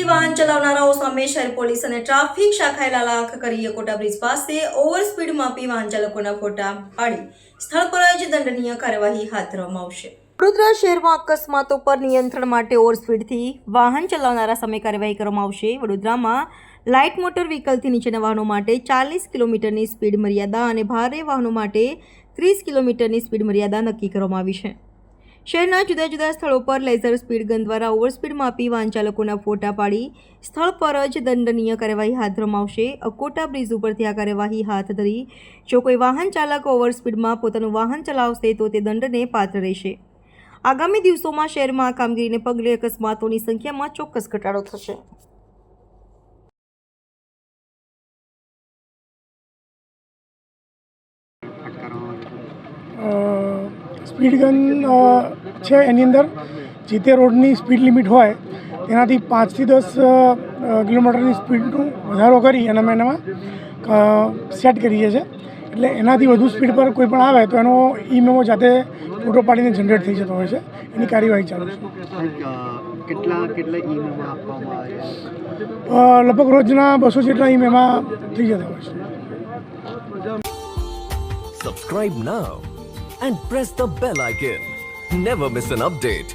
સ્પીડથી વાહન ચલાવનારાઓ સામે શહેર પોલીસ અને ટ્રાફિક શાખાએ લાલાખ કરી એકોટા બ્રિજ પાસે ઓવર સ્પીડ માપી વાહન ચાલકોના ફોટા પાડી સ્થળ પર જ દંડનીય કાર્યવાહી હાથ ધરવામાં આવશે. વડોદરા શહેરમાં અકસ્માતો પર નિયંત્રણ માટે ઓવર સ્પીડથી વાહન ચલાવનારા સામે કાર્યવાહી કરવામાં આવશે. વડોદરામાં લાઇટ મોટર વ્હીકલથી નીચેના વાહનો માટે 40 કિલોમીટરની સ્પીડ મર્યાદા અને ભારે વાહનો માટે 30 કિલોમીટરની સ્પીડ મર્યાદા નક્કી કરવામાં આવી છે. શહેરના જુદા જુદા સ્થળો પર લેઝર સ્પીડ ગન દ્વારા ઓવરસ્પીડ માપી વાહન ચાલકોના ફોટા પાડી સ્થળ પર જ દંડનીય કાર્યવાહી હાથ ધરવામાં આવશે. અકોટા બ્રિજ ઉપરથી આ કાર્યવાહી હાથ ધરી જો કોઈ વાહન ચાલક ઓવરસ્પીડમાં પોતાનું વાહન ચલાવશે તો તે દંડને પાત્ર રહેશે. આગામી દિવસોમાં શહેરમાં આ કામગીરીને પગલે અકસ્માતોની સંખ્યામાં ચોક્કસ ઘટાડો થશે. સ્પીડ ગન છે એની અંદર જે તે રોડની સ્પીડ લિમિટ હોય તેનાથી 5 થી 10 કિલોમીટરની સ્પીડનો વધારો કરી અને અમે એનામાં સેટ કરીએ છીએ. એટલે એનાથી વધુ સ્પીડ પર કોઈ પણ આવે તો એનો ઈ-મેમો જાતે ફોટો પાડીને જનરેટ થઈ જતો હોય છે. એની કાર્યવાહી ચાલુ છે. કેટલા ઈ-મેમો આપવામાં આવે છે? લગભગ રોજના 200 જેટલા ઈ-મેમો થઈ જતા હોય છે. Subscribe now and press the bell icon. Never miss an update.